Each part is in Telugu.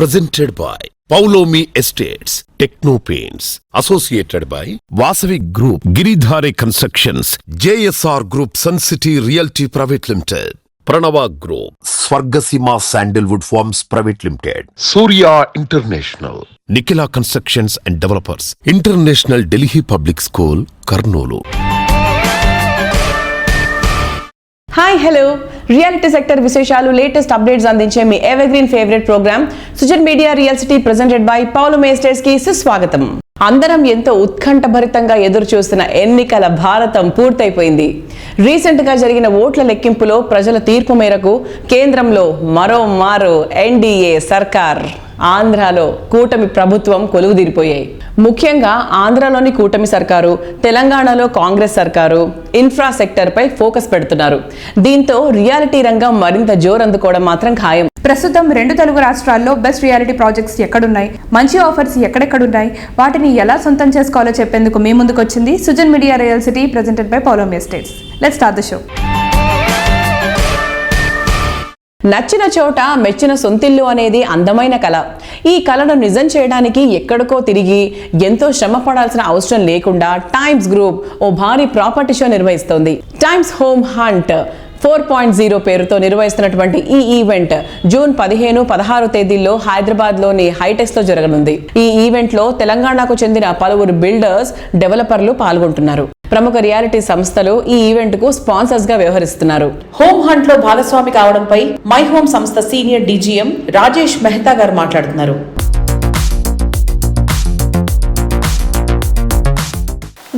presented by Paulomi Estates, Techno Paints, associated by Vasavi Group, Giridhare Constructions, JSR Group, Sun City Realty Private Limited, Pranava Group, Swargasima Sandalwood Farms Private Limited, Surya International, Nikila Constructions and Developers, International Delhi Public School, Karnoolu. Hi hello reality sector విశేషాలు లేటెస్ట్ అప్డేట్స్ అందించే మీ evergreen favourite programme Sujan media real city presented by Paulomi estates కి సుస్వాగతం. అందరం ఎంతో ఉత్కంఠభరితంగా ఎదురు చూస్తున్న ఎన్నికల భారతం పూర్తయిపోయింది. రీసెంట్ గా జరిగిన ఓట్ల లెక్కింపులో ప్రజల తీర్పు మేరకు కేంద్రంలో మరోమారు ఎన్డీఏ సర్కార్, ఆంధ్రాలో కూటమి ప్రభుత్వం కొలువుదీరిపోయాయి. ముఖ్యంగా ఆంధ్రాలోని కూటమి సర్కారు, తెలంగాణలో కాంగ్రెస్ సర్కారు ఇన్ఫ్రా సెక్టర్ పై ఫోకస్ పెడుతున్నారు. దీంతో రియాలిటీ రంగం మరింత జోరందుకోవడం మాత్రం ఖాయం. ప్రస్తుతం 2 తెలుగు రాష్ట్రాల్లో బెస్ట్ రియాలిటీ ప్రాజెక్ట్స్ ఎక్కడున్నాయి, మంచి ఆఫర్స్ ఎక్కడెక్కడున్నాయి, వాటిని ఎలా సొంతం చేసుకోవాలో చెప్పేందుకు మీ ముందుకు వచ్చింది Sujan media real city presented by Paulomi estates. Let's start the show. నచ్చిన చోట మెచ్చిన సొంతిల్లు అనేది అందమైన కళ. ఈ కళను నిజం చేయడానికి ఎక్కడికో తిరిగి ఎంతో శ్రమ పడాల్సిన అవసరం లేకుండా టైమ్స్ గ్రూప్ ఓ భారీ ప్రాపర్టీ షో నిర్వహిస్తోంది. టైమ్స్ హోమ్ హంట్ 4.0 పేరుతో నిర్వహిస్తున్నటువంటి ఈ ఈవెంట్ జూన్ 15, 16 తేదీల్లో హైదరాబాద్ లోని హైటెక్స్ లో జరగనుంది. ఈ ఈవెంట్ లో తెలంగాణకు చెందిన పలువురు బిల్డర్స్, డెవలపర్లు పాల్గొంటున్నారు. ప్రముఖ రియాలిటీ సంస్థలు ఈ ఈవెంట్ కు స్పాన్సర్స్ గా వ్యవహరిస్తున్నారు. హోమ్ హంట్ లో భాగస్వామి కావడంపై మై హోమ్ సంస్థ సీనియర్ డీజీఎం రాజేష్ మెహతా గారు మాట్లాడుతున్నారు.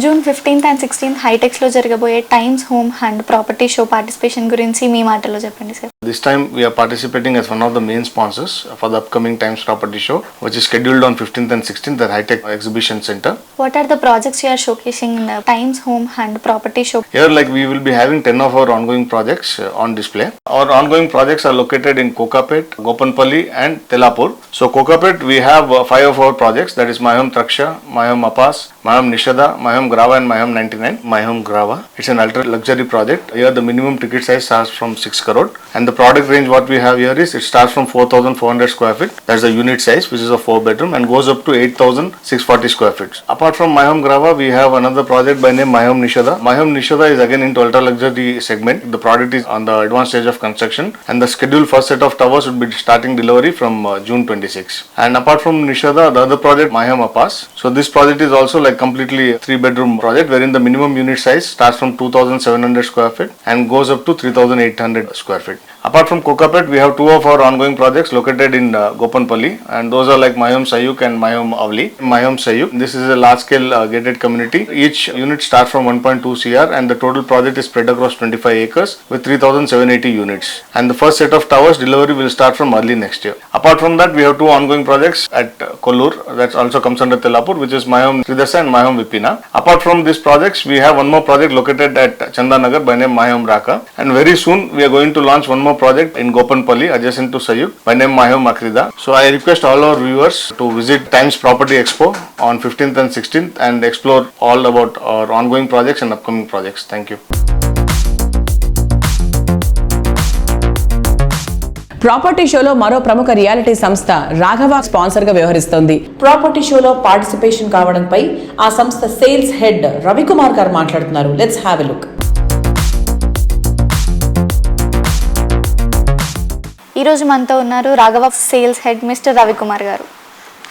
జూన్ 15th and 16th హైటెక్స్లో జరగబోయే times home hunt property show participation గురించి మీ మాటలో చెప్పండి sir. This time we are participating as one of the main sponsors for the upcoming Times Property Show, which is scheduled on 15th and 16th at High Tech Exhibition Center. What are the projects you are showcasing in the Times Home Hunt Property Show? Here, we will be having 10 of our ongoing projects on display. Our ongoing projects are located in Kokapet, Gopanpalli and Tellapur. So Kokapet, we have 5 of our projects, that is My Home Traksha, My Home Apas, My Home Nishada, My Home Grava and My Home 99. My Home Grava, it's an ultra luxury project. Here the minimum ticket size starts from 6 crore and the product range what we have here is it starts from 4,400 square feet, that's the unit size, which is a 4 bedroom, and goes up to 8,640 square feet. Apart from My Home Grava, we have another project by name My Home Nishada. My Home Nishada is again into ultra luxury segment. The product is on the advanced stage of construction and the scheduled first set of towers would be starting delivery from June 26. And apart from Nishada, the other project My Home Apas. So this project is also like completely 3 bedroom project wherein the minimum unit size starts from 2,700 square feet and goes up to 3,800 square feet. Apart from Kokapet, we have 2 of our ongoing projects located in Gopanpalli, and those are like My Home Sayuk and My Home Avli. My Home Sayuk, this is a large scale gated community. Each unit starts from 1.2 CR and the total project is spread across 25 acres with 3,780 units. And the first set of towers delivery will start from early next year. Apart from that, we have 2 ongoing projects at Kollur, that also comes under Tellapur, which is My Home Tridasa and My Home Vipina. Apart from these projects, we have one more project located at Chandanagar by name My Home Raka, and very soon we are going to launch one more project in Gopanpalli adjacent to Sayuk by name My Home Akrida. So I request all our viewers to visit Times Property Expo on 15th and 16th and explore all about our ongoing projects and upcoming projects. Thank you. Property షోలో మరో ప్రముఖ రియాలిటీ సంస్థ రాఘవ స్పాన్సర్ గా వ్యవహరిస్తోంది. ప్రాపర్టీ షోలో పార్టిసిపేషన్ కావడంపై ఆ సంస్థ సేల్స్ హెడ్ రవికుమార్ గారు మాట్లాడుతున్నారు. Let's have a look. ఈరోజు మనతో ఉన్నారు Raghava sales head mister Ravikumar గారు.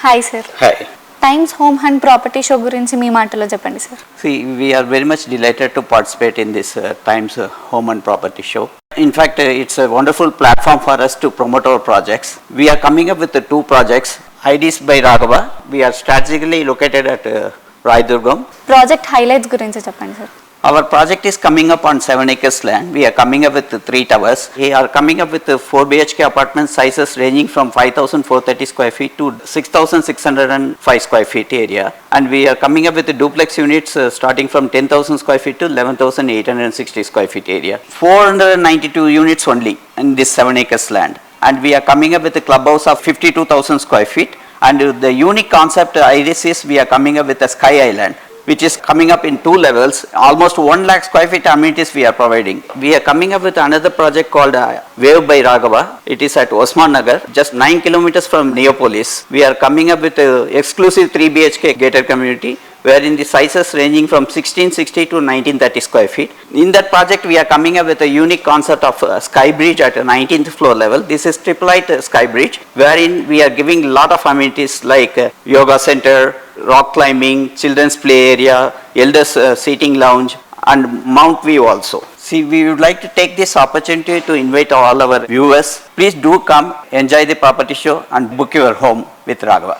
Hi sir. Hi. Times home hunt property show గురించి మీ మాటలో చెప్పండి sir. See, we are very much delighted to participate in this Times Home and Property Show. In fact, it's a wonderful platform for us to promote our projects. We are coming up with 2 projects. IDs by Raghava. We are strategically located at Raidurgam. Project highlights గురించి చెప్పండి sir. Our project is coming up on 7 acres land. We are coming up with 3 towers. We are coming up with 4 BHK apartment sizes ranging from 5,430 square feet to 6,605 square feet area. And we are coming up with the duplex units starting from 10,000 square feet to 11,860 square feet area. 492 units only in this 7 acres land. And we are coming up with a clubhouse of 52,000 square feet. And the unique concept IDC is we are coming up with a sky island. which is coming up in 2 levels. Almost 1 lakh square feet amenities we are providing. We are coming up with another project called Wave by Raghava. It is at Osman Nagar, just 9 kilometers from Neopolis. We are coming up with an exclusive 3 BHK gated community, wherein the sizes ranging from 1660 to 1930 square feet. In that project, we are coming up with a unique concept of Sky Bridge at a 19th floor level. This is triple height Sky Bridge, wherein we are giving a lot of amenities like yoga center, rock climbing, children's play area, elders seating lounge, and Mount View also. See, we would like to take this opportunity to invite all our viewers. Please do come, enjoy the property show, and book your home with Raghava.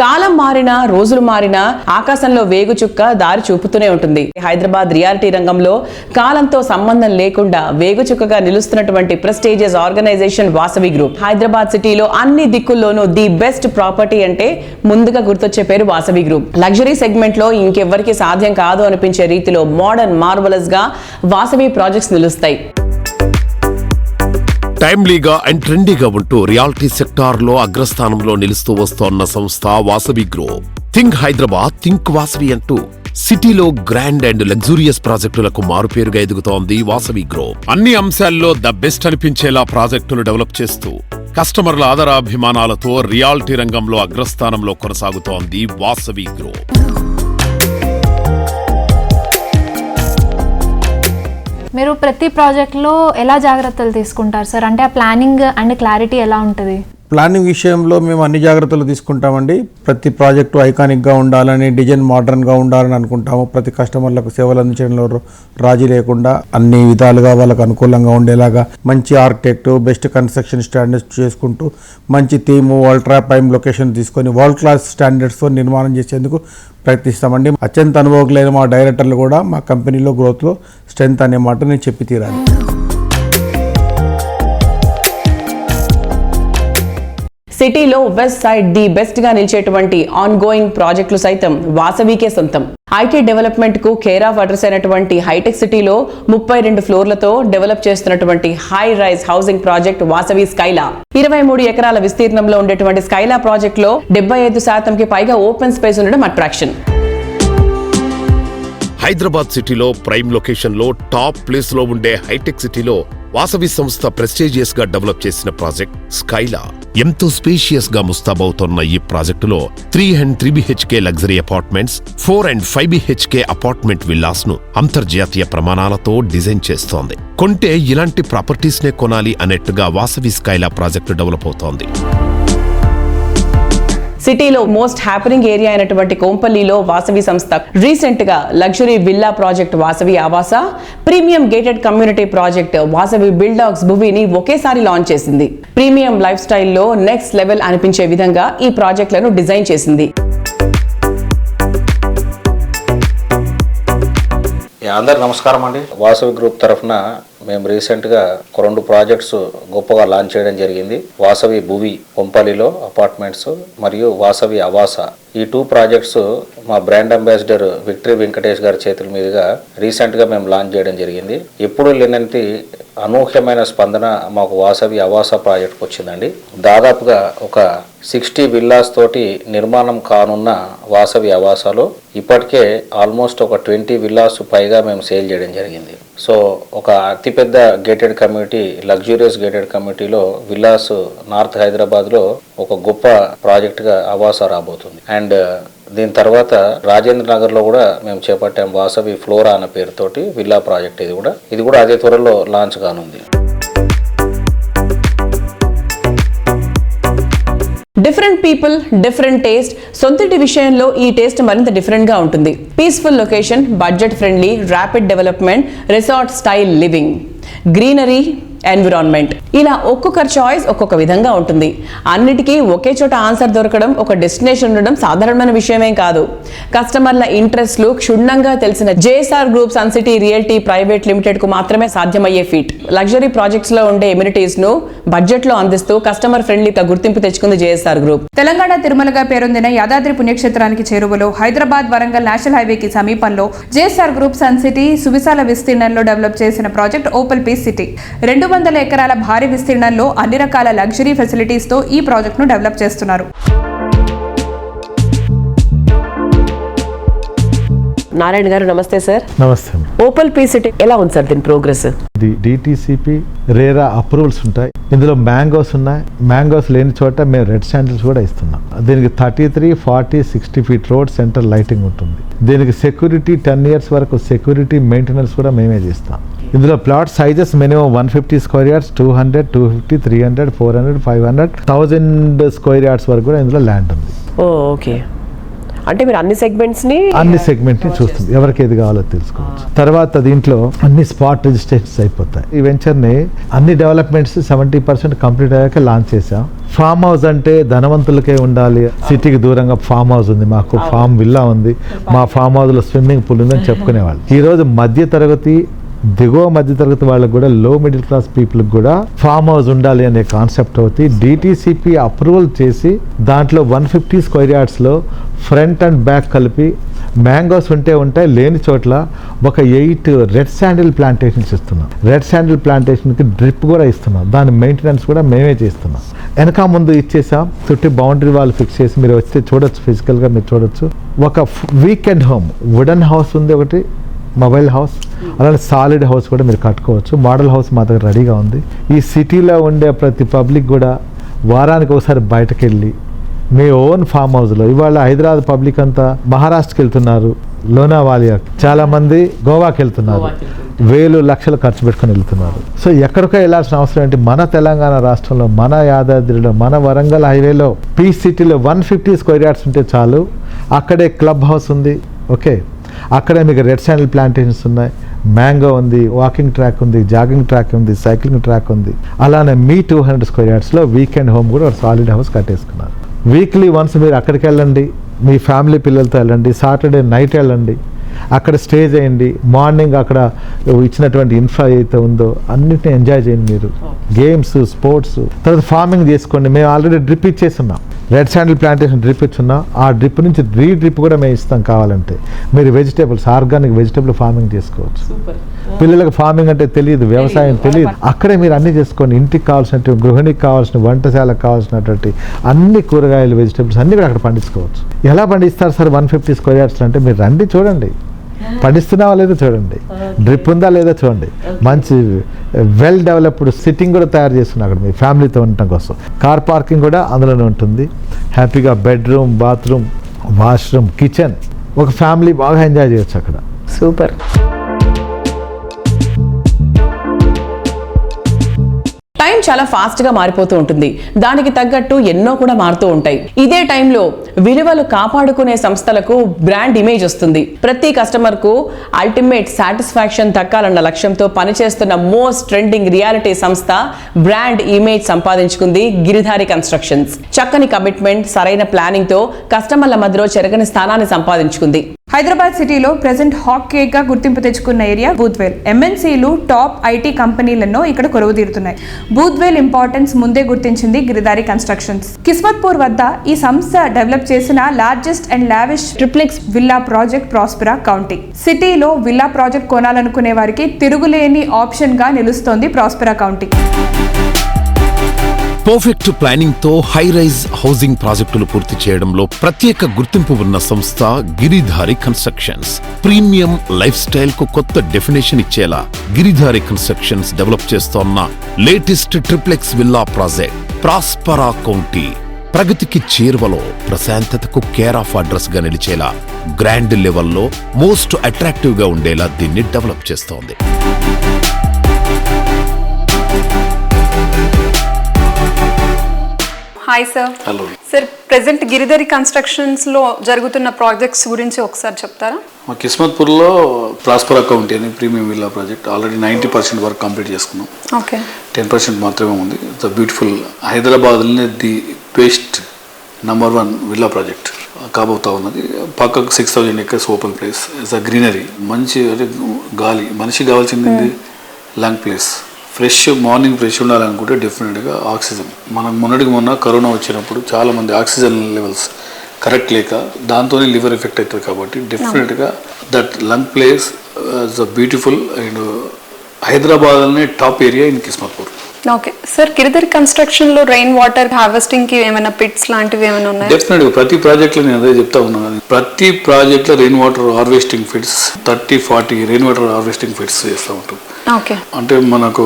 కాలం మారినా రోజులు మారినా ఆకాశంలో వేగు చుక్క దారి చూపుతూనే ఉంటుంది. హైదరాబాద్ రియాలిటీ రంగంలో కాలంతో సంబంధం లేకుండా వేగు చుక్కగా నిలుస్తున్నటువంటి prestigious organisation Vasavi group. Hyderabad సిటీలో అన్ని దిక్కుల్లోనూ ది బెస్ట్ ప్రాపర్టీ అంటే ముందుగా గుర్తొచ్చే పేరు వాసవి గ్రూప్. లగ్జరీ సెగ్మెంట్ లో ఇంకెవ్వరికి సాధ్యం కాదు అనిపించే రీతిలో మోడర్న్ మార్వలస్ గా వాసవి ప్రాజెక్ట్స్ నిలుస్తాయి. టైమ్లీగా అండ్ ట్రెండీగా ఉంటూ రియాలిటీ సెక్టార్ లో అగ్రస్థానంలో నిలుస్తూ వస్తోన్న సంస్థ Vasavi group. Think Hyderabad, think Vasavi అంటూ సిటీలో గ్రాండ్ అండ్ లగ్జూరియస్ ప్రాజెక్టులకు మారుపేరుగా ఎదుగుతోంది వాసవి గ్రూప్. అన్ని అంశాల్లో ద బెస్ట్ అనిపించేలా ప్రాజెక్టులు డెవలప్ చేస్తూ కస్టమర్ల ఆదరాభిమానాలతో రియాలిటీ రంగంలో అగ్రస్థానంలో కొనసాగుతోంది వాసవి గ్రూప్. మీరు ప్రతి ప్రాజెక్ట్లో ఎలా జాగ్రత్తలు తీసుకుంటారు సార్? అంటే ఆ ప్లానింగ్ అండ్ క్లారిటీ ఎలా ఉంటుంది? ప్లానింగ్ విషయంలో మేము అన్ని జాగ్రత్తలు తీసుకుంటామండి. ప్రతి ప్రాజెక్టు ఐకానిక్గా ఉండాలని, డిజైన్ మోడర్న్గా ఉండాలని అనుకుంటాము. ప్రతి కస్టమర్లకు సేవలు అందించడంలో రాజీ లేకుండా అన్ని విధాలుగా వాళ్ళకు అనుకూలంగా ఉండేలాగా మంచి ఆర్కిటెక్ట్, బెస్ట్ కన్స్ట్రక్షన్ స్టాండర్డ్స్ చేసుకుంటూ మంచి థీము, అల్ట్రా ప్రైమ్ లొకేషన్ తీసుకొని వరల్డ్ క్లాస్ స్టాండర్డ్స్తో నిర్మాణం చేసేందుకు ప్రయత్నిస్తామండి. అత్యంత అనుభవజ్ఞులైన మా డైరెక్టర్లు కూడా మా కంపెనీలో గ్రోత్లో స్ట్రెంత్ అనే మాట నేను చెప్పి తీరాలి. సిటీలో వెస్ట్ సైడ్ ది బెస్ట్ గా నిలిచేటువంటి ఆన్ గోయింగ్ ప్రాజెక్టులు సైతం వాసవికే సొంతం. ఐటీ డెవలప్మెంట్ కు కేర్ ఆఫ్ అడ్రస్ అయినటువంటి హైటెక్ సిటీలో 32 ఫ్లోర్లతో డెవలప్ చేస్తున్నటువంటి high rise housing project Vasavi Skyla. 23 ఎకరాల విస్తీర్ణంలో ఉండేటువంటి స్కైలా ప్రాజెక్ట్ లో 75% పైగా ఓపెన్ స్పేస్ ఉండడం అట్రాక్షన్. హైదరాబాద్ సిటీలో ప్రైమ్ లొకేషన్ లో టాప్ ప్లేస్ లో ఉండే హైటెక్ సిటీలో వాసవి సంస్థ ప్రెస్టీజియస్ గా డెవలప్ చేసిన ప్రాజెక్ట్ స్కైలా. ఎంతో స్పేషియస్ గా ముస్తాబవుతోన్న ఈ ప్రాజెక్టులో 3 and 3 BHK luxury apartments, 4 and 5 BHK apartment villas ను అంతర్జాతీయ ప్రమాణాలతో డిజైన్ చేస్తోంది. కొంటే ఇలాంటి ప్రాపర్టీస్ నే కొనాలి అన్నట్టుగా వాసవి స్కైలా ప్రాజెక్టు డెవలప్ అవుతోంది. సిటీలో మోస్ట్ హ్యాపెనింగ్ ఏరియా అయినటువంటి కోంపల్లిలో వాసవి సంస్థ రీసెంట్ గా luxury villa project Vasavi Avasa, premium gated community project Vasavi బిల్డాక్స్ భువిని ఒకేసారి లాంచ్ చేసింది. ప్రీమియం లైఫ్ స్టైల్లో నెక్స్ట్ లెవెల్ అనిపించే విధంగా ఈ ప్రాజెక్టులను డిజైన్ చేసింది. అందరికి నమస్కారం అండి. వాసవి గ్రూప్ తరఫున మేము రీసెంట్గా 2 ప్రాజెక్ట్స్ గొప్పగా లాంచ్ చేయడం జరిగింది. వాసవి భువి కొంపల్లిలో అపార్ట్మెంట్స్ మరియు వాసవి అవాస. ఈ 2 ప్రాజెక్ట్స్ మా బ్రాండ్ అంబాసిడర్ విక్టరీ వెంకటేష్ గారి చేతుల మీదుగా రీసెంట్గా మేము లాంచ్ చేయడం జరిగింది. ఎప్పుడు లేనంటి అనూహ్యమైన స్పందన మాకు వాసవి అవాస ప్రాజెక్ట్కి వచ్చిందండి. దాదాపుగా ఒక 60 విల్లాస్ తోటి నిర్మాణం కానున్న వాసవి అవాసాలో ఇప్పటికే ఆల్మోస్ట్ ఒక 20 విల్లాస్ పైగా మేము సేల్ చేయడం జరిగింది. సో ఒక అతిపెద్ద గేటెడ్ కమ్యూనిటీ, లగ్జూరియస్ గేటెడ్ కమ్యూనిటీలో విల్లాస్ నార్త్ హైదరాబాద్లో ఒక గొప్ప ప్రాజెక్ట్గా అవాస రాబోతుంది. అండ్ దీని తర్వాత రాజేంద్ర నగర్లో కూడా మేము చేపట్టాం వాసవి ఫ్లోరా అనే పేరుతోటి విల్లా ప్రాజెక్ట్. ఇది కూడా అదే త్వరలో లాంచ్ కానుంది. Different people, different taste. సొంతటి విషయంలో ఈ టేస్ట్ మరింత డిఫరెంట్ గా ఉంటుంది. Peaceful location, budget friendly, rapid development, resort style living, greenery, environment, ఇలా ఒక్కొక్కరి చాయిస్ ఒక్కొక్క విధంగా ఉంటుంది. అన్నిటికీ ఒకే చోట ఆన్సర్ దొరకడం, ఒక డెస్టినేషన్ ఉండడం సాధారణమైన విషయమేం కాదు. కస్టమర్ల ఇంట్రెస్ట్లు క్షుణ్ణంగా తెలిసిన JSR group Sun City Realty private limited కు మాత్రమే సాధ్యమయ్యే ఫీట్. లగ్జరీ ప్రాజెక్ట్స్ లో ఉండే ఎమ్యూనిటీస్ ను బడ్జెట్ లో అందిస్తూ కస్టమర్ ఫ్రెండ్లీగా గుర్తింపు తెచ్చుకుంది జేఎస్ఆర్ గ్రూప్. తెలంగాణ తిరుమలగా పేరొందిన యాదాద్రి పుణ్యక్షేత్రానికి చేరువలో హైదరాబాద్ వరంగల్ నేషనల్ హైవేకి సమీపంలో జేఎస్ఆర్ గ్రూప్ సన్ సిటీ సువిశాల విస్తీర్ణంలో డెవలప్ చేసిన ప్రాజెక్ట్ ఓపల్ పీస్ సిటీ. 2 800 ఎకరాల భారీ విస్తీర్ణంలో అన్ని రకాల లగ్జరీ ఫెసిలిటీస్తో ఈ ప్రాజెక్టును డెవలప్ చేస్తున్నారు. నారాయణ గారు నమస్తే సార్. నమస్తే. ఓపల్ పీ సిటీ ఎలా ఉంది సార్ దీని ప్రోగ్రెస్? ఇది డిటిసిపి రేరా అప్రూవల్స్ ఉంటాయి. ఇందులో మ్యాంగోస్ ఉన్నాయి. మ్యాంగోస్ లేని చోట మేము రెడ్ శాండిల్స్ కూడా ఇస్తున్నాం. దీనికి 33, 40, 60 ఫీట్ రోడ్ సెంటర్ లైటింగ్ ఉంటుంది. దీనికి సెక్యూరిటీ 10 years వరకు సెక్యూరిటీ మెయింటెనెన్స్ కూడా మేమే చేస్తాం. ఇందులో plot sizes minimum 150 square yards, 200, 250, 300, 400, 500, 1000 square yards వరకు కూడా ఇందులో ల్యాండ్ ఉంది. ఓకే, అంటే మీరు అన్ని సెగ్మెంట్స్ ని చూస్తుంది. ఎవరికి ఏది కావాలో తెలుసుకోవచ్చు. తర్వాత దీంట్లో అన్ని స్పాట్ రిజిస్ట్రేషన్స్ అయిపోతాయి. ఈ వెంచర్ని అన్ని డెవలప్మెంట్స్ 70% కంప్లీట్ అయ్యాక లాంచ్ చేసాం. ఫామ్ హౌస్ అంటే ధనవంతులకే ఉండాలి. సిటీకి దూరంగా ఫామ్ హౌస్ ఉంది, మాకు ఫామ్ విల్లా ఉంది, మా ఫామ్ హౌస్ లో స్విమ్మింగ్ పూల్ ఉందని చెప్పుకునేవాళ్ళు. ఈ రోజు మధ్య తరగతి, దిగువ మధ్య తరగతి వాళ్ళకి కూడా, లో మిడిల్ క్లాస్ పీపుల్కి కూడా ఫామ్ హౌస్ ఉండాలి అనే కాన్సెప్ట్ అవుతుంది. డిటిసిపి అప్రూవల్ చేసి దాంట్లో 150 స్క్వేర్ యార్డ్స్లో ఫ్రంట్ అండ్ బ్యాక్ కలిపి మ్యాంగోస్ ఉంటాయి, లేని చోట్ల ఒక 8 రెడ్ శాండిల్ ప్లాంటేషన్స్ ఇస్తున్నాం. రెడ్ శాండిల్ ప్లాంటేషన్కి డ్రిప్ కూడా ఇస్తున్నాం. దాని మెయింటెనెన్స్ కూడా మేమే చేస్తున్నాం. వెనక ముందు ఇచ్చేసాం. చుట్టూ బౌండరీ వాల్ ఫిక్స్ చేసి మీరు వస్తే చూడొచ్చు, ఫిజికల్గా మీరు చూడొచ్చు. ఒక వీకెండ్ హోమ్, వుడెన్ హౌస్ ఉంది ఒకటి, మొబైల్ హౌస్, అలానే సాలిడ్ హౌస్ కూడా మీరు కట్టుకోవచ్చు. మోడల్ హౌస్ మా దగ్గర రెడీగా ఉంది. ఈ సిటీలో ఉండే ప్రతి పబ్లిక్ కూడా వారానికి ఒకసారి బయటకు వెళ్ళి మీ ఓన్ ఫామ్ హౌస్లో, ఇవాళ హైదరాబాద్ పబ్లిక్ అంతా మహారాష్ట్రకి వెళ్తున్నారు, లోనావాలియా, చాలా మంది గోవాకి వెళ్తున్నారు, వేలు లక్షలు ఖర్చు పెట్టుకుని వెళ్తున్నారు. సో ఎక్కడికో వెళ్ళాల్సిన అవసరం ఏంటి? మన తెలంగాణ రాష్ట్రంలో, మన యాదాద్రిలో, మన వరంగల్ హైవేలో పీ సిటీలో 150 స్క్వేర్ యార్డ్స్ ఉంటే చాలు. అక్కడే క్లబ్ హౌస్ ఉంది, ఓకే, అక్కడే మీకు రెడ్ శాండిల్ ప్లాంటేషన్స్ ఉన్నాయి, మ్యాంగో ఉంది, వాకింగ్ ట్రాక్ ఉంది, జాగింగ్ ట్రాక్ ఉంది, సైక్లింగ్ ట్రాక్ ఉంది. అలానే మీ 200 స్క్వేర్ యార్డ్స్లో వీకెండ్ హోమ్ కూడా ఒక సాలిడ్ హౌస్ కట్టేసుకున్నారు. వీక్లీ వన్స్ మీరు అక్కడికి వెళ్ళండి, మీ ఫ్యామిలీ పిల్లలతో వెళ్ళండి, సాటర్డే నైట్ వెళ్ళండి, అక్కడ స్టే చేయండి. మార్నింగ్ అక్కడ ఇచ్చినటువంటి ఇన్ఫ్రా ఏదైతే ఉందో అన్నిటిని ఎంజాయ్ చేయండి. మీరు గేమ్స్, స్పోర్ట్స్, తర్వాత ఫార్మింగ్ చేసుకోండి. మేము ఆల్రెడీ డ్రిప్ ఇచ్చేస్తున్నాం, రెడ్ శాండిల్ ప్లాంటేషన్ డ్రిప్ ఇచ్చున్నాం. ఆ డ్రిప్ నుంచి డ్రిప్ కూడా మేము ఇస్తాం. కావాలంటే మీరు వెజిటేబుల్స్, ఆర్గానిక్ వెజిటేబుల్ ఫార్మింగ్ చేసుకోవచ్చు. పిల్లలకు ఫార్మింగ్ అంటే తెలియదు, వ్యవసాయం తెలియదు, అక్కడే మీరు అన్ని చేసుకోండి. ఇంటికి కావాల్సినటువంటి, గృహిణికి కావాల్సిన, వంటశాలకు కావాల్సినటువంటి అన్ని కూరగాయలు, వెజిటేబుల్స్ అన్ని కూడా అక్కడ పండించుకోవచ్చు. ఎలా పండిస్తారు సార్ 150 స్క్వేర్ యార్డ్స్ అంటే? మీరు రండి, చూడండి, పండిస్తున్నావా లేదో చూడండి, డ్రిప్ ఉందా లేదా చూడండి. మంచి వెల్ డెవలప్డ్ సిట్టింగ్ కూడా తయారు చేస్తున్నాం అక్కడ మీ ఫ్యామిలీతో ఉండటం కోసం. కార్ పార్కింగ్ కూడా అందులోనే ఉంటుంది. హ్యాపీగా బెడ్రూమ్, బాత్రూమ్, వాష్రూమ్, కిచెన్, ఒక ఫ్యామిలీ బాగా ఎంజాయ్ చేయొచ్చు అక్కడ. సూపర్. టైం చాలా ఫాస్ట్ గా మారిపోతూ ఉంటుంది. దానికి తగ్గట్టు ఎన్నో కూడా మారుతూ ఉంటాయి. ఇదే టైంలో విలువలు కాపాడుకునే సంస్థలకు బ్రాండ్ ఇమేజ్ వస్తుంది. ప్రతి కస్టమర్ కు అల్టిమేట్ సాటిస్ఫాక్షన్ దక్కాలన్న లక్ష్యంతో పనిచేస్తున్న మోస్ట్ ట్రెండింగ్ రియాలిటీ సంస్థ బ్రాండ్ ఇమేజ్ సంపాదించుకుంది గిరిధారి కన్స్ట్రక్షన్స్. చక్కని కమిట్మెంట్, సరైన ప్లానింగ్ తో కస్టమర్ల మధ్యలో చెరగని స్థానాన్ని సంపాదించుకుంది. హైదరాబాద్ సిటీలో ప్రెజెంట్ హాట్ కేక్ గా గుర్తింపు తెచ్చుకున్న ఏరియా బూత్వేల్. ఎంఎన్సీలు, టాప్ ఐటీ కంపెనీలను ఇక్కడ కొలువుదీరుతున్నాయి. బూత్వేల్ ఇంపార్టెన్స్ ముందే గుర్తించింది గిరిధారి కన్స్ట్రక్షన్స్. కిస్మత్పూర్ వద్ద ఈ సంస్థ డెవలప్ చేసిన largest and lavish triplex villa project Prospera county. సిటీలో విల్లా ప్రాజెక్ట్ కొనాలనుకునే వారికి తిరుగులేని ఆప్షన్ గా నిలుస్తోంది ప్రాస్పెరా కౌంటీ. పర్ఫెక్ట్ ప్లానింగ్ తో హై రైజ్ హౌసింగ్ ప్రాజెక్టులు పూర్తి చేయడంలో ప్రత్యేక గుర్తింపు ఉన్న సంస్థ Giridhari constructions. Premium life style కు కొత్త డెఫినేషన్ ఇచ్చేలా గిరిధారి కన్స్ట్రక్షన్స్ డెవలప్ చేస్తోన్న latest triplex villa project ప్రాస్పరా county ప్రగతికి చేరువలో ప్రశాంతతకు కేర్ ఆఫ్ అడ్రస్ గా నిలిచేలా గ్రాండ్ లెవెల్లో మోస్ట్ అట్రాక్టివ్ గా ఉండేలా దీన్ని డెవలప్ చేస్తోంది. Hi sir. Hello sir, present Giridhari కన్స్ట్రక్షన్స్లో జరుగుతున్న ప్రాజెక్ట్స్ గురించి ఒకసారి చెప్తారా? మా కిస్మత్పూర్లో ప్రాస్పరా కౌంటీ అని ప్రీమియం విల్లా ప్రాజెక్ట్ ఆల్రెడీ 90% వరకు కంప్లీట్ చేసుకున్నాం. ఓకే, 10% మాత్రమే ఉంది. It's beautiful. హైదరాబాద్లోనే ది బెస్ట్ #1 విల్లా ప్రాజెక్ట్ కాబోతా ఉన్నది. పక్కకు 6000 acres open place, it's greenery, మంచి గాలి. మనిషికి కావాల్సింది lung place, fresh morning fresh ఉండాలనుకుంటే డెఫినెట్గా ఆక్సిజన్. మనం మొన్న కరోనా వచ్చినప్పుడు చాలామంది ఆక్సిజన్ లెవెల్స్ కరెక్ట్ లేక దాంతోనే లివర్ ఎఫెక్ట్ అవుతుంది. కాబట్టి డెఫినెట్గా that lung place is a beautiful and హైదరాబాద్లోనే top area in Kismatpur. Okay sir, Giridhar construction లో రెయిన్ వాటర్ హార్వెస్టింగ్ కి ఏమైనా పిట్స్ లాంటివి ఏమైనా ఉన్నాయి? డెఫినెట్గా ప్రతి ప్రాజెక్ట్ లో నేను అదే చెప్తా ఉన్నాను. ప్రతి ప్రాజెక్ట్ లో rain water harvesting fits 30-40 rain water harvesting fits చేస్తూ ఉంటాం. ఓకే, అంటే మనకు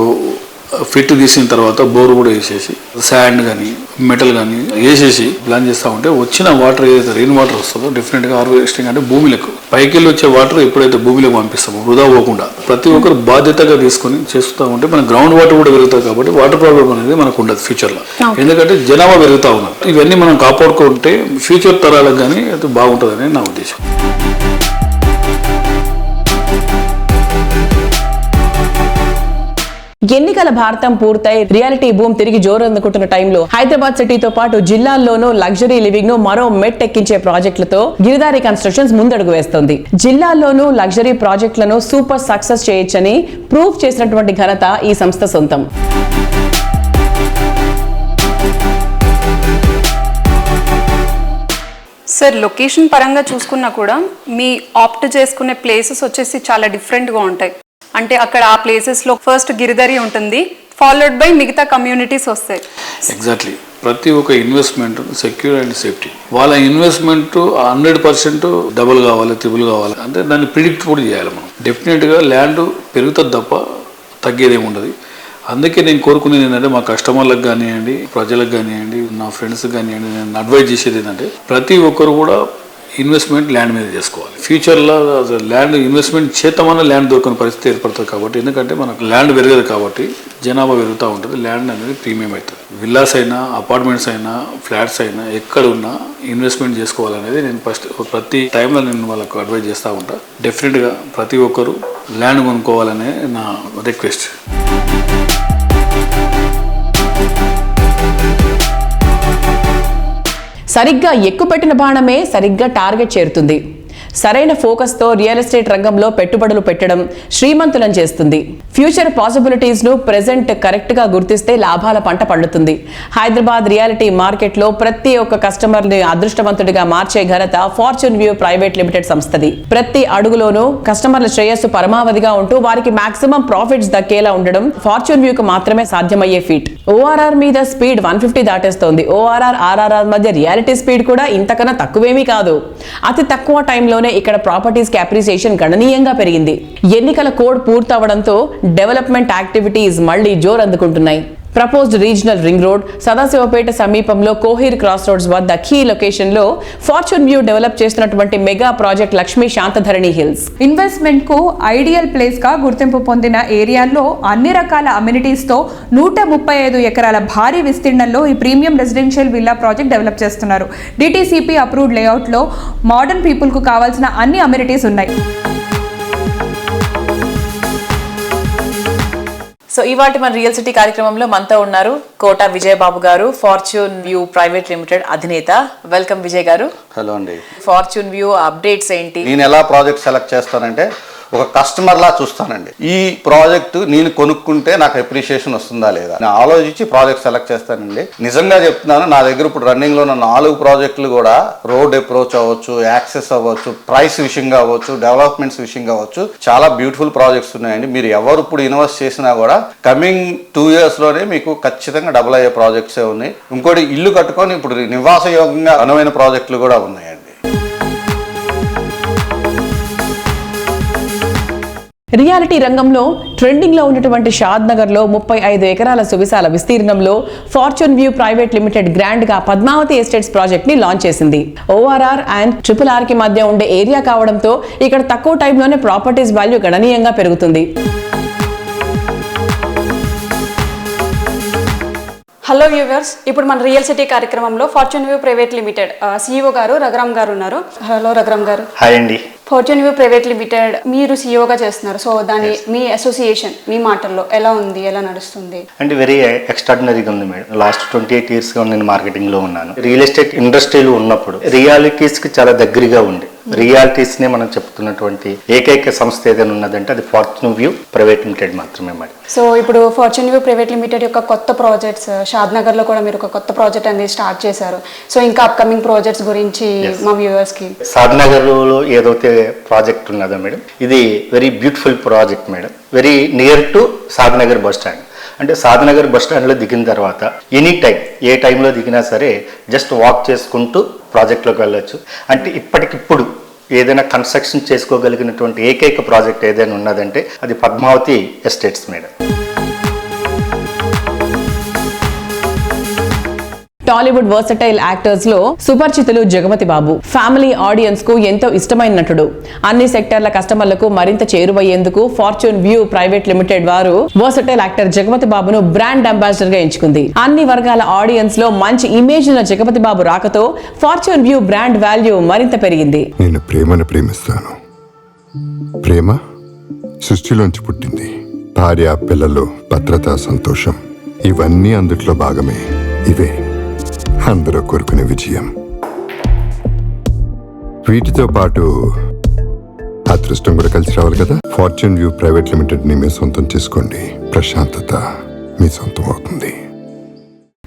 ఫిట్ తీసిన తర్వాత బోర్ కూడా వేసేసి శాండ్ కానీ మెటల్ కానీ వేసేసి ప్లాన్ చేస్తూ ఉంటే వచ్చిన వాటర్ ఏదైతే రెయిన్ వాటర్ వస్తుందో డెఫినెట్గా హార్వెస్టింగ్ అంటే భూమిలకు పైకి వెళ్ళి వచ్చే వాటర్ ఎప్పుడైతే భూమిలోకి పంపిస్తామో వృధా పోకుండా ప్రతి ఒక్కరు బాధ్యతగా తీసుకొని చేస్తూ ఉంటే మన గ్రౌండ్ వాటర్ కూడా పెరుగుతుంది. కాబట్టి వాటర్ ప్రాబ్లం అనేది మనకు ఉండదు ఫ్యూచర్లో. ఎందుకంటే జనాభా పెరుగుతూ ఉన్నారు. ఇవన్నీ మనం కాపాడుకుంటే ఫ్యూచర్ తరాలకు కానీ అది బాగుంటుందని నా ఉద్దేశం. ఎన్నికల భారతం పూర్తయి రియాలిటీ భూమ్ తిరిగి జోరందుకుంటున్న టైంలో హైదరాబాద్ సిటీతో పాటు జిల్లాల్లోనూ లగ్జరీ లివింగ్ ను మరో మెట్ ఎక్కించే ప్రాజెక్టులతో గిరిధారి కన్స్ట్రక్షన్స్ ముందడుగు వేస్తోంది. జిల్లాల్లోనూ లగ్జరీ ప్రాజెక్టులను సూపర్ సక్సెస్ చేయొచ్చని ప్రూఫ్ చేసినటువంటి ఘనత ఈ సంస్థ సొంతం. సార్ లొకేషన్ పరంగా చూసుకున్నా కూడా మీ ఆప్ట్ చేసుకునే ప్లేసెస్ వచ్చేసి చాలా డిఫరెంట్గా ఉంటాయి. అంటే అక్కడ ఆ ప్లేసెస్లో ఫస్ట్ గిరిధరి ఉంటుంది, ఫాలోడ్ బై మిగతా కమ్యూనిటీస్ వస్తాయి. ఎగ్జాక్ట్లీ. ప్రతి ఒక్క ఇన్వెస్ట్మెంట్ సెక్యూర్ అండ్ సేఫ్టీ. వాళ్ళ ఇన్వెస్ట్మెంట్ 100% డబుల్ కావాలి, ట్రిపుల్ కావాలి అంటే దాన్ని ప్రిడిక్ట్ కూడా చేయాలి మనం. డెఫినెట్గా ల్యాండ్ పెరుగుతుంది తప్ప తగ్గేదేమి ఉండదు. అందుకే నేను కోరుకునేది ఏంటంటే మా కస్టమర్లకు కానివ్వండి, ప్రజలకు కానివ్వండి, నా ఫ్రెండ్స్కి కానివ్వండి, నేను అడ్వైజ్ చేసేది ఏంటంటే ప్రతి ఒక్కరు కూడా ఇన్వెస్ట్మెంట్ ల్యాండ్ మీద చేసుకోవాలి. ఫ్యూచర్లో ల్యాండ్ ఇన్వెస్ట్మెంట్ చేతమన్న ల్యాండ్ దొరకని పరిస్థితి ఏర్పడుతుంది. కాబట్టి ఎందుకంటే మనకు ల్యాండ్ పెరగదు కాబట్టి జనాభా పెరుగుతూ ఉంటుంది, ల్యాండ్ అనేది ప్రీమియం అవుతుంది. విల్లాస్ అయినా, అపార్ట్మెంట్స్ అయినా, ఫ్లాట్స్ అయినా ఎక్కడ ఉన్నా ఇన్వెస్ట్మెంట్ చేసుకోవాలనేది నేను ఫస్ట్ ప్రతి టైంలో నేను వాళ్ళకు అడ్వైజ్ చేస్తూ ఉంటా. డెఫినెట్గా ప్రతి ఒక్కరు ల్యాండ్ కొనుక్కోవాలనే నా రిక్వెస్ట్. సరిగ్గా ఎక్కుపెట్టిన బాణమే సరిగ్గా టార్గెట్ చేరుతుంది. సరైన ఫోకస్తో రియల్ ఎస్టేట్ రంగంలో పెట్టుబడులు పెట్టడం శ్రీమంతులను చేస్తుంది. ఫ్యూచర్ పాసిబిలిటీస్ ను ప్రెజెంట్ కరెక్ట్ గా గుర్తిస్తే లాభాల పంట పండుతుంది. హైదరాబాద్ రియాలిటీ మార్కెట్ లో ప్రతి ఒక్క కస్టమర్ ని అదృష్టవంతుడిగా మార్చే ఘనత ఫార్చ్యూన్ వ్యూ ప్రైవేట్ లిమిటెడ్ సంస్థది. ప్రతి అడుగులోనూ కస్టమర్ల శ్రేయస్సు పరమావధిగా ఉంటూ వారికి మాక్సిమం ప్రాఫిట్స్ దక్కేలా ఉండడం ఫార్చ్యూన్ వ్యూ కు మాత్రమే సాధ్యమయ్యే ఫీట్. ఓఆర్ఆర్ మీద స్పీడ్ 150 దాటేస్తోంది. ఓఆర్ఆర్, ఆర్ఆర్ఆర్ మధ్య రియాలిటీ స్పీడ్ కూడా ఇంతకన్నా తక్కువేమీ కాదు. అతి తక్కువ టైంలో ఇక్కడ ప్రాపర్టీస్ కి అప్రిసియేషన్ గణనీయంగా పెరిగింది. ఎన్నికల కోడ్ పూర్తవడంతో డెవలప్మెంట్ యాక్టివిటీస్ మళ్లీ జోరందుకుంటున్నాయి. Proposed regional ring road, Sadasivpet సమీపంలో కోహీర్ క్రాస్ రోడ్స్ వద్ద కీ లొకేషన్ లో ఫార్చ్యూన్ వ్యూ డెవలప్ చేస్తున్నటువంటి mega project Lakshmi Shanthadharani hills investment కు ఐడియల్ ప్లేస్ గా గుర్తింపు పొందిన ఏరియాల్లో అన్ని రకాల అమ్యూనిటీస్ తో 135 ఎకరాల భారీ విస్తీర్ణంలో ఈ premium residential villa project develop చేస్తున్నారు. డిటిసిపి అప్రూవ్డ్ లేఅవుట్ లో మోడర్న్ పీపుల్ కు కావాల్సిన అన్ని అమ్యూనిటీస్ ఉన్నాయి. సో ఇవాటి మన రియల్ సిటీ కార్యక్రమంలో మనతో ఉన్నారు కోట విజయబాబు గారు, ఫార్చ్యూన్ వ్యూ ప్రైవేట్ లిమిటెడ్ అధినేత. వెల్కమ్ విజయ్ గారు. హలో అండి. ఫార్చ్యూన్ వ్యూ అప్డేట్స్ ఏంటి? నేను ఎలా ప్రాజెక్ట్ సెలెక్ట్ చేస్తానంటే ఒక కస్టమర్ లా చూస్తానండి. ఈ ప్రాజెక్ట్ నేను కొనుక్కుంటే నాకు అప్రిషియేషన్ వస్తుందా లేదా నేను ఆలోచించి ప్రాజెక్ట్ సెలెక్ట్ చేస్తానండి. నిజంగా చెప్తున్నాను, నా దగ్గర ఇప్పుడు రన్నింగ్ లో ఉన్న 4 ప్రాజెక్టులు కూడా రోడ్ అప్రోచ్ అవ్వచ్చు, యాక్సెస్ అవ్వచ్చు, ప్రైస్ విషయంగా అవ్వచ్చు, డెవలప్మెంట్స్ విషయంగా అవ్వచ్చు, చాలా బ్యూటిఫుల్ ప్రాజెక్ట్స్ ఉన్నాయండి. మీరు ఎవరు ఇప్పుడు ఇన్వెస్ట్ చేసినా కూడా కమింగ్ 2 years లోనే మీకు ఖచ్చితంగా డబుల్ అయ్యే ప్రాజెక్ట్సే ఉన్నాయి. ఇంకోటి ఇల్లు కట్టుకొని ఇప్పుడు నివాసయోగంగా అనువైన ప్రాజెక్టులు కూడా ఉన్నాయండి. రియాలిటీ రంగంలో ట్రెండింగ్ లో ఉన్నటువంటి షాద్ నగర్ లో 35 ఎకరాల సువిశాల విస్తీర్ణంలో fortune View private limited grand గా పద్మావతి ఎస్టేట్స్ ప్రాజెక్ట్ ని లాంచ్ చేసింది. ఓఆర్ఆర్ అండ్ RRR కి మధ్య ఉండే ఏరియా కావడంతో ఇక్కడ తక్కువ టైంలోనే ప్రాపర్టీస్ వాల్యూ గణనీయంగా పెరుగుతుంది. హలో వ్యూవర్స్, ఇప్పుడు మన రియల్ సిటీ కార్యక్రమంలో fortune View private limited CEO గారు రఘురామ్ గారు ఉన్నారు. హలో రఘురామ్ గారు. హాయ్ అండి. ఫార్చ్యూన్ వ్యూ ప్రైవేట్ లిమిటెడ్ మీరు CEOగా చేస్తున్నారు. సో దాని మీ అసోసియేషన్ మీ మాటల్లో ఎలా ఉంది, ఎలా నడుస్తుంది? అంటే వెరీ ఎక్స్ట్రాడినరీగా ఉంది మేడం. లాస్ట్ 28 yearsగా నేను మార్కెటింగ్లో ఉన్నాను. రియల్ ఎస్టేట్ ఇండస్ట్రీలో ఉన్నప్పుడు రియాలిటీస్కి చాలా దగ్గరగా ఉంది. రియాలిటీస్ నే మనం చెప్తున్నటువంటి ఏకైక సంస్థ ఏదైనా ఉన్నదంటే అది ఫార్చ్యూన్ వ్యూ ప్రైవేట్ లిమిటెడ్ మాత్రమే మేడం. సో ఇప్పుడు ఫార్చ్యూన్ వ్యూ ప్రైవేట్ లిమిటెడ్ యొక్క కొత్త ప్రాజెక్ట్స్ షాద్నగర్లో కూడా మీరు ఒక కొత్త ప్రాజెక్ట్ అనేది స్టార్ట్ చేశారు. సో ఇంకా అప్కమింగ్ ప్రాజెక్ట్స్ గురించి మా వ్యూవర్స్కి. షాద్నగర్లో ఏదైతే ప్రాజెక్ట్ ఉన్నదో మేడం, ఇది very beautiful project madam. Very near to Shadnagar bus stand. అంటే షాద్నగర్ బస్ స్టాండ్లో దిగిన తర్వాత ఎనీ టైం ఏ టైంలో దిగినా సరే జస్ట్ వాక్ చేసుకుంటూ ప్రాజెక్ట్లోకి వెళ్ళొచ్చు. అంటే ఇప్పటికిప్పుడు ఏదైనా కన్స్ట్రక్షన్ చేసుకోగలిగినటువంటి ఏకైక ప్రాజెక్ట్ ఏదైనా ఉన్నదంటే అది Padmavathi estates madam. Tollywood versatile actors లో సుపరిచితులు జగపతి బాబు. ఫ్యామిలీ ఆడియన్స్ కు ఎంతో ఇష్టమైన నటుడు. అన్ని సెక్టర్ల కస్టమర్లకు మరింత చేరువయ్యేందుకు ఫార్చ్యూన్ వ్యూ ప్రైవేట్ లిమిటెడ్ వారు వర్సటైల్ యాక్టర్ జగపతి బాబును బ్రాండ్ అంబాసిడర్ గా ఎంచుకుంది. అన్ని వర్గాల ఆడియన్స్ లో మంచి ఇమేజ్ ఉన్న జగపతి బాబు రాకతో ఫార్చ్యూన్ వ్యూ బ్రాండ్ వాల్యూ మరింత పెరిగింది. నేను ప్రేమను ప్రేమిస్తాను. ప్రేమ సృష్టిలోంచి పుట్టింది. భార్య, పిల్లలు, భద్రత, సంతోషం ఇవన్నీ అందుట్లో భాగమే. ఇవే అందరూ కోరుకునే విజయం. వీటితో పాటు అదృష్టం కూడా కలిసి రావాలి కదా. ఫార్చ్యూన్ వ్యూ ప్రైవేట్ లిమిటెడ్ ని మీ సొంతం చేసుకోండి. ప్రశాంతత మీ సొంతం అవుతుంది.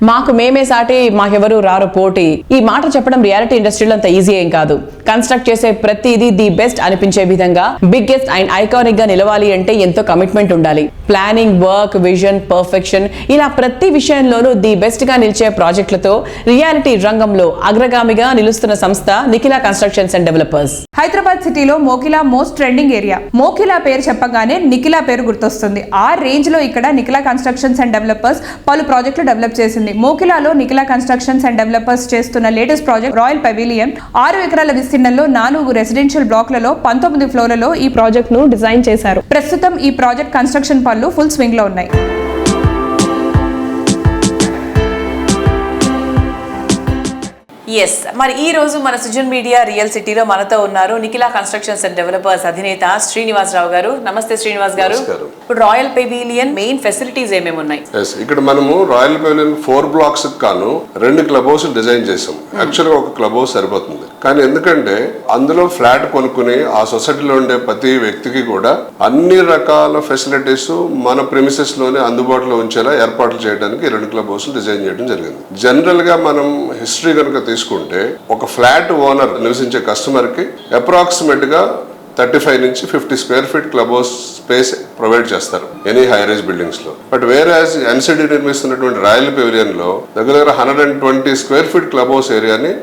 మాకు మేమే సాటి, మాకెవరూ రారు పోటీ. ఈ మాట చెప్పడం రియాలిటీ ఇండస్ట్రీలో అంత ఈజీ ఏం కాదు. కన్స్ట్రక్ట్ చేసే ప్రతిదీ ది బెస్ట్ అనిపించే విధంగా బిగ్గెస్ట్ అండ్ ఐకానిక్ గా నిలవాలి అంటే ఎంతో కమిట్మెంట్ ఉండాలి. ప్లానింగ్, వర్క్, విజన్, పర్ఫెక్షన్ ఇలా ప్రతి విషయంలోనూ ది బెస్ట్ గా నిలిచే ప్రాజెక్టులతో రియాలిటీ రంగంలో అగ్రగామిగా నిలుస్తున్న సంస్థ Nikhila constructions and developers. Hyderabad సిటీలో Mokila most trending area. Mokila పేరు చెప్పగానే నిఖిలా పేరు గుర్తొస్తుంది. ఆ రేంజ్ లో ఇక్కడ నిఖిలా కన్స్ట్రక్షన్స్ అండ్ డెవలపర్స్ పలు ప్రాజెక్టులు డెవలప్ చేసింది. మోకిలాలో నిఖిలా కన్స్ట్రక్షన్స్ అండ్ డెవలపర్స్ చేస్తున్న లేటెస్ట్ ప్రాజెక్ట్ రాయల్ పెవిలియన్. 6 ఎకరాల విస్తీర్ణంలో 4 రెసిడెన్షియల్ బ్లాక్లలో 19 ఫ్లోర్లలో ఈ ప్రాజెక్ట్ ను డిజైన్ చేశారు. ప్రస్తుతం ఈ ప్రాజెక్ట్ కన్స్ట్రక్షన్ పనులు ఫుల్ స్వింగ్ లో ఉన్నాయి. ఎస్, మరి ఈ రోజు మన సుజన్ మీడియా రియల్ సిటీలో మనతో ఉన్నారు నిఖిలా కన్స్ట్రక్షన్స్ అండ్ డెవలపర్స్ అధినేత శ్రీనివాసరావు గారు. నమస్తే శ్రీనివాస్ గారు. ఇప్పుడు రాయల్ పెవిలియన్ మెయిన్ ఫెసిలిటీస్ ఏమేమి ఉన్నాయి? ఇక్కడ మనము రాయల్ పెవిలియన్ 4 బ్లాక్స్ కాను 2 క్లబ్ హౌస్ డిజైన్ చేసాం. యాక్చువల్ గా ఒక క్లబ్ హౌస్ సరిపోతుంది, కానీ ఎందుకంటే అందులో ఫ్లాట్ కొనుక్కుని ఆ సొసైటీలో ఉండే ప్రతి వ్యక్తికి కూడా అన్ని రకాల ఫెసిలిటీస్ మన ప్రెమిసెస్ లోనే అందుబాటులో ఉంచేలా ఏర్పాట్లు చేయడానికి 2 క్లబ్ హౌస్ డిజైన్ చేయడం జరిగింది. జనరల్ గా మనం హిస్టరీ కనుక తీసుకుంటే ఒక ఫ్లాట్ ఓనర్ నివసించే కస్టమర్ కి అప్రాక్సిమేట్ గా 35 నుంచి 50 square feet club house space provide చేస్తారు ఎనీ హై రైజ్ బిల్డింగ్స్ లో. బట్ వేరే ఎన్సిడి నిర్మిస్తున్నటువంటి రాయల్ పెవిలియన్ లో దగ్గర 120 స్క్వేర్ ఫీట్ క్లబ్ హౌస్ ఏరియాని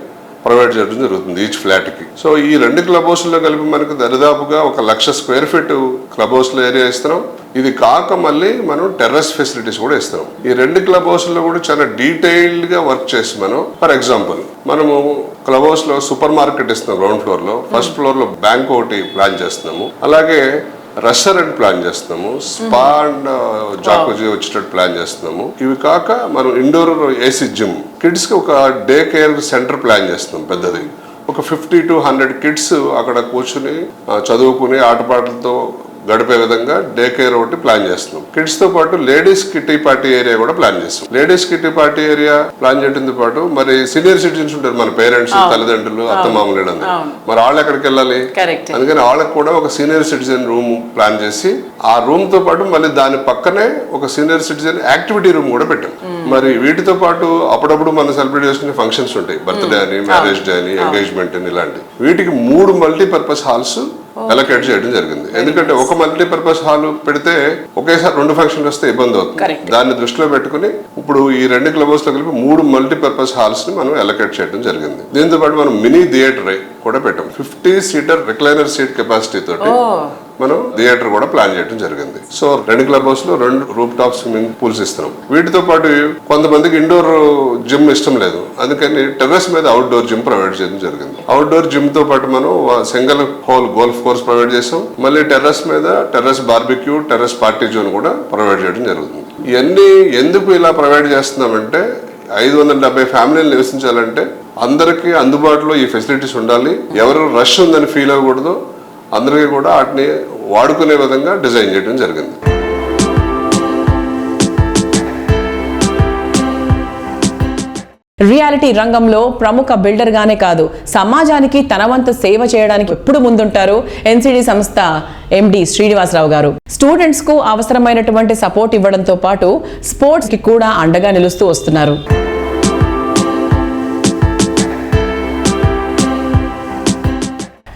ప్రొవైడ్ చేయడం జరుగుతుంది ఈచ్ ఫ్లాట్ కి. సో ఈ 2 క్లబ్ హౌస్లో కలిపి మనకు దరిదాపుగా 1,00,000 స్క్వేర్ ఫీట్ క్లబ్ హౌస్ లో ఏరియా ఇస్తున్నాం. ఇది కాక మళ్ళీ మనం టెర్రస్ ఫెసిలిటీస్ కూడా ఇస్తాం. ఈ 2 క్లబ్ హౌస్లో కూడా చాలా డీటెయిల్డ్ గా వర్క్ చేసి మనం ఫర్ ఎగ్జాంపుల్ మనము క్లబ్ హౌస్ లో సూపర్ మార్కెట్ ఇస్తున్నాం గ్రౌండ్ ఫ్లోర్ లో. ఫస్ట్ ఫ్లోర్ లో బ్యాంక్ ఒకటి ప్లాన్ చేస్తున్నాము. అలాగే రెస్టారెంట్ ప్లాన్ చేస్తున్నాము. స్పా అండ్ జాకుజీ వచ్చేటట్టు ప్లాన్ చేస్తున్నాము. ఇవి కాక మనం ఇండోర్ ఏసీ జిమ్, కిడ్స్ కి ఒక డే కేర్ సెంటర్ ప్లాన్ చేస్తున్నాం పెద్దది. ఒక 50 to 100 కిడ్స్ అక్కడ కూర్చుని చదువుకుని ఆటపాటలతో గడిపే విధంగా డే కేర్ ఒకటి ప్లాన్ చేస్తున్నాం. కిడ్స్ తో పాటు లేడీస్ కిటీ పార్టీ ఏరియా కూడా ప్లాన్ చేస్తాం. Ladies kitty party area plan చేయడంతో పాటు మరి సీనియర్ సిటిజన్స్ ఉంటారు, మన పేరెంట్స్, తల్లిదండ్రులు, అత్తమామలు, మరి వాళ్ళు ఎక్కడికి వెళ్ళాలి? అందుకని వాళ్ళకి కూడా ఒక సీనియర్ సిటిజన్ రూమ్ ప్లాన్ చేసి ఆ రూమ్ తో పాటు మళ్ళీ దాని పక్కనే ఒక సీనియర్ సిటిజన్ యాక్టివిటీ రూమ్ కూడా పెట్టాం. మరి వీటితో పాటు అప్పుడప్పుడు మనం సెలబ్రేట్ చేసుకునే ఫంక్షన్స్ ఉంటాయి, బర్త్డే అని, మ్యారేజ్ డే అని, ఎంగేజ్మెంట్ అని, ఇలాంటి వీటికి 3 మల్టీపర్పస్ హాల్స్ అలొకేట్ చేయడం జరిగింది. ఎందుకంటే ఒక మల్టీపర్పస్ హాల్ పెడితే ఒకేసారి 2 ఫంక్షన్లు వస్తే ఇబ్బంది అవుతుంది. దాన్ని దృష్టిలో పెట్టుకుని ఇప్పుడు ఈ 2 క్లబ్ హౌస్ లో కలిపి 3 మల్టీపర్పస్ హాల్స్ ని మనం అలొకేట్ చేయడం జరిగింది. దీంతో పాటు మనం మినీ థియేటర్ కూడా పెట్టాం. 50 సీటర్ రిక్లైనర్ సీట్ కెపాసిటీ తోటి మనం థియేటర్ కూడా ప్లాన్ చేయడం జరిగింది. సో 2 క్లబ్ హౌస్ లో 2 రూఫ్ టాప్ స్విమ్మింగ్ పూల్స్ ఇస్తున్నాం. వీటితో పాటు కొంతమందికి ఇండోర్ జిమ్ ఇష్టం లేదు, అందుకని టెర్రస్ మీద అవుట్డోర్ జిమ్ ప్రొవైడ్ చేయడం జరిగింది. అవుట్డోర్ జిమ్ తో పాటు మనం single whole golf course provide చేసాం. మళ్ళీ టెర్రస్ మీద terrace barbecue, terrace party zone కూడా ప్రొవైడ్ చేయడం జరుగుతుంది. ఇవన్నీ ఎందుకు ఇలా ప్రొవైడ్ చేస్తున్నామంటే 570 ఫ్యామిలీలు నివసించాలంటే అందరికీ అందుబాటులో ఈ ఫెసిలిటీస్ ఉండాలి. ఎవరు రష్ ఉందని ఫీల్ అవ్వకూడదు, అందరికీ కూడా వాటిని వాడుకునే విధంగా డిజైన్ చేయడం జరిగింది. రియాలిటీ రంగంలో ప్రముఖ బిల్డర్ గానే కాదు, సమాజానికి తన వంతు సేవ చేయడానికి ఎప్పుడు ముందుంటారు ఎన్సిడి సంస్థ ఎండి శ్రీనివాసరావు గారు. స్టూడెంట్స్ కు అవసరమైనటువంటి సపోర్ట్ ఇవ్వడంతో పాటు స్పోర్ట్స్ కి కూడా అండగా నిలుస్తూ వస్తున్నారు.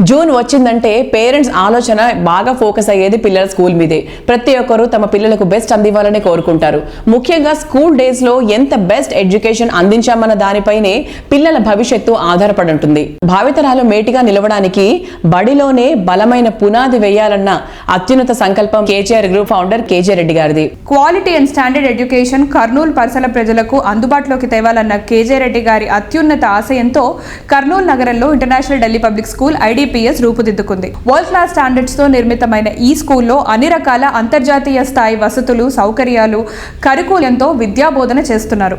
జూన్ వచ్చిందంటే పేరెంట్స్ ఆలోచన బాగా ఫోకస్ అయ్యేది పిల్లల స్కూల్ మీదే. ప్రతి ఒక్కరూ తమ పిల్లలకు బెస్ట్ అందివ్వాలని కోరుకుంటారు. ముఖ్యంగా స్కూల్ డేస్ లో ఎంత బెస్ట్ ఎడ్యుకేషన్ అందించామన్న దానిపైనే పిల్లల భవిష్యత్తు ఆధారపడి ఉంటుంది. భావితరాలు మేటిగా నిలవడానికి బడిలోనే బలమైన పునాది వేయాలన్న అత్యున్నత సంకల్పం KGR group founder KJ Reddy గారిది. Quality and standard education Kurnool పరిసర ప్రజలకు అందుబాటులోకి తేవాలన్న కేజే రెడ్డి గారి అత్యున్నత ఆశయంతో కర్నూలు నగరంలో international Delhi public school IDPS రూపుదిద్దుకుంది. వరల్డ్ క్లాస్ స్టాండర్డ్స్ తో నిర్మితమైన ఈ స్కూల్లో అన్ని రకాల అంతర్జాతీయ స్థాయి వసతులు, సౌకర్యాలు, కరికులంతో విద్యాబోధన చేస్తున్నారు.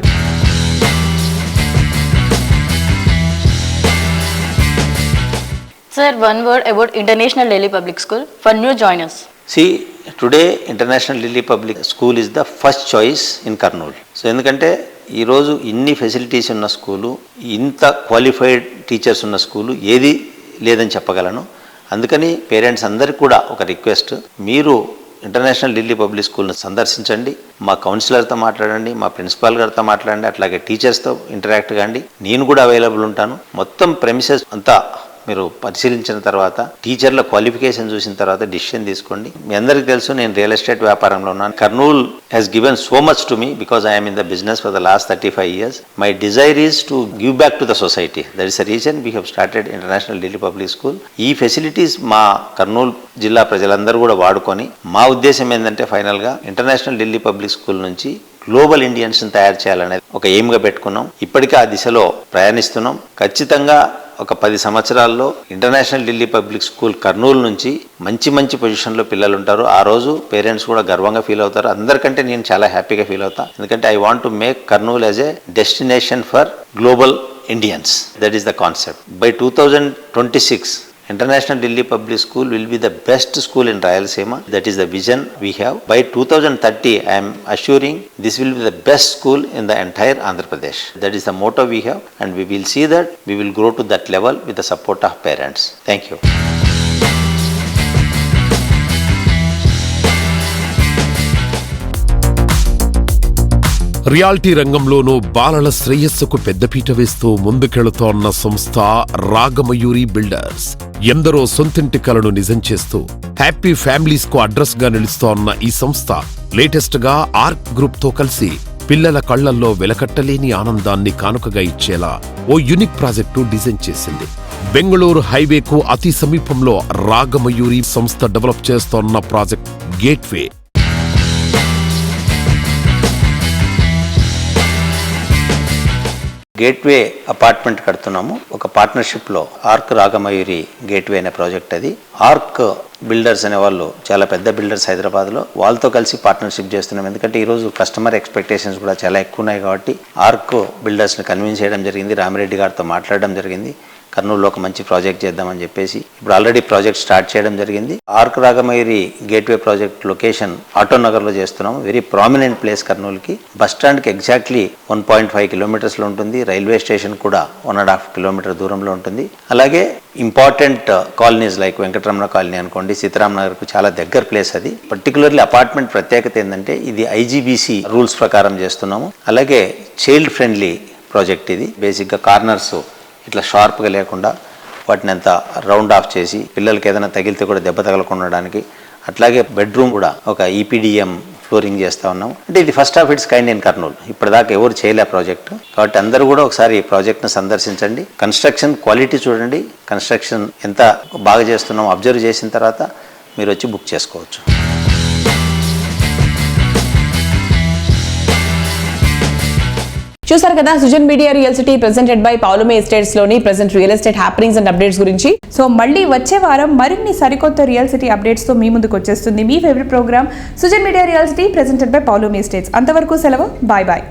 Sir, one word about International Delhi Public School for new joiners. See, today International Delhi Public School is the first choice in Kurnool. So ఎందుకంటే ఈరోజు ఇన్ని ఫెసిలిటీస్ ఉన్న స్కూలు, ఇంత క్వాలిఫైడ్ టీచర్స్ ఉన్న స్కూలు ఏది లేదని చెప్పగలను. అందుకని పేరెంట్స్ అందరికీ కూడా ఒక రిక్వెస్ట్, మీరు ఇంటర్నేషనల్ ఢిల్లీ పబ్లిక్ స్కూల్ని సందర్శించండి, మా కౌన్సిలర్తో మాట్లాడండి, మా ప్రిన్సిపాల్ గారితో మాట్లాడండి, అట్లాగే టీచర్స్తో ఇంటరాక్ట్ కాండి. నేను కూడా అవైలబుల్ ఉంటాను. మొత్తం ప్రెమిసెస్ అంతా మీరు పరిశీలించిన తర్వాత, టీచర్ల క్వాలిఫికేషన్ చూసిన తర్వాత డిసిషన్ తీసుకోండి. మీ అందరికీ తెలుసు నేను రియల్ ఎస్టేట్ వ్యాపారంలో ఉన్నాను. Kurnool has given so much to me because I'm in the business for the last 35 years. My Dzire is to give back to the society. That is the reason we have started international Delhi public school. ఈ ఫెసిలిటీస్ మా కర్నూలు జిల్లా ప్రజలందరూ కూడా వాడుకొని, మా ఉద్దేశం ఏంటంటే ఫైనల్గా ఇంటర్నేషనల్ ఢిల్లీ పబ్లిక్ స్కూల్ నుంచి గ్లోబల్ ఇండియన్స్ని తయారు చేయాలనేది ఒక ఎయిమ్గా పెట్టుకున్నాం. ఇప్పటికే ఆ దిశలో ప్రయాణిస్తున్నాం. ఖచ్చితంగా ఒక 10 సంవత్సరాల్లో international Delhi public school Kurnool నుంచి మంచి పొజిషన్లో పిల్లలు ఉంటారు. ఆ రోజు పేరెంట్స్ కూడా గర్వంగా ఫీల్ అవుతారు. అందరికంటే నేను చాలా హ్యాపీగా ఫీల్ అవుతా. ఎందుకంటే I want to make Kurnool as a destination for global Indians. That is the concept. By 2026, International Delhi Public School will be the best school in Rayalaseema. That is the vision we have. By 2030, I am assuring this will be the best school in the entire Andhra Pradesh. That is the motto we have, and we will see that we will grow to that level with the support of parents. Thank you. Reality రంగంలోనూ బాలల శ్రేయస్సుకు పెద్దపీట వేస్తూ ముందుకెళుతోన్న సంస్థ రాగమయూరి బిల్డర్స్. ఎందరో సొంతింటి కలను నిజం చేస్తూ హ్యాపీ ఫ్యామిలీస్ కు అడ్రస్ గా నిలుస్తోన్న ఈ సంస్థ లేటెస్ట్ గా ఆర్క్ గ్రూప్ తో కలిసి పిల్లల కళ్లల్లో వెలకట్టలేని ఆనందాన్ని కానుకగా ఇచ్చేలా ఓ యూనిక్ ప్రాజెక్టు డిజైన్ చేసింది. బెంగళూరు హైవేకు అతి సమీపంలో రాగమయూరి సంస్థ డెవలప్ చేస్తోన్న ప్రాజెక్ట్ గేట్వే. గేట్వే అపార్ట్మెంట్ కడుతున్నాము. ఒక పార్ట్నర్షిప్లో ఆర్క్ రాగమయూరి గేట్వే అనే ప్రాజెక్ట్. అది ఆర్క్ బిల్డర్స్ అనే వాళ్ళు చాలా పెద్ద బిల్డర్స్ హైదరాబాద్లో, వాళ్ళతో కలిసి పార్ట్నర్షిప్ చేస్తున్నాం. ఎందుకంటే ఈరోజు కస్టమర్ ఎక్స్పెక్టేషన్స్ కూడా చాలా ఎక్కువ ఉన్నాయి కాబట్టి ఆర్క్ బిల్డర్స్ని కన్విన్స్ చేయడం జరిగింది. రామిరెడ్డి గారితో మాట్లాడడం జరిగింది. కర్నూలులో ఒక మంచి ప్రాజెక్ట్ చేద్దామని చెప్పేసి ఇప్పుడు ఆల్రెడీ ప్రాజెక్ట్ స్టార్ట్ చేయడం జరిగింది. Arc Ragamayuri gateway project location ఆటోనగర్లో చేస్తున్నాము. వెరీ ప్రామినెంట్ ప్లేస్ కర్నూలుకి. బస్ స్టాండ్కి ఎగ్జాక్ట్లీ 1.5 కిలోమీటర్స్లో ఉంటుంది. రైల్వే స్టేషన్ కూడా 1.5 కిలోమీటర్ దూరంలో ఉంటుంది. అలాగే important colonies like Venkataramana colony అనుకోండి, సీతారాం నగర్కు చాలా దగ్గర ప్లేస్ అది. పర్టికులర్లీ అపార్ట్మెంట్ ప్రత్యేకత ఏంటంటే ఇది IGBC రూల్స్ ప్రకారం చేస్తున్నాము. అలాగే చైల్డ్ ఫ్రెండ్లీ ప్రాజెక్ట్ ఇది. బేసిక్గా కార్నర్స్ ఇట్లా షార్ప్గా లేకుండా వాటిని అంతా రౌండ్ ఆఫ్ చేసి పిల్లలకి ఏదైనా తగిలితే కూడా దెబ్బ తగలకుండడానికి. అట్లాగే బెడ్రూమ్ కూడా ఒక EPDM ఫ్లోరింగ్ చేస్తూ ఉన్నాం. అంటే ఇది first of it's kind in Kurnool. ఇప్పటిదాకా ఎవరు చేయలే ప్రాజెక్ట్. కాబట్టి అందరూ కూడా ఒకసారి ఈ ప్రాజెక్ట్ను సందర్శించండి. కన్స్ట్రక్షన్ క్వాలిటీ చూడండి. కన్స్ట్రక్షన్ ఎంత బాగా చేస్తున్నామో అబ్జర్వ్ చేసిన తర్వాత మీరు వచ్చి బుక్ చేసుకోవచ్చు. చూసారు కదా Sujan media real city presented by Paulomi estates లోని present real estate happenings and updates గురించి. సో మళ్ళీ వచ్చే వారం మరిన్ని సరికొత్త రియల్ సిటీ అప్డేట్స్ తో మీ ముందుకు వచ్చేస్తుంది మీ favourite programme Sujan media real city presented by Paulomi estates. అంతవరకు సెలవు. Bye bye.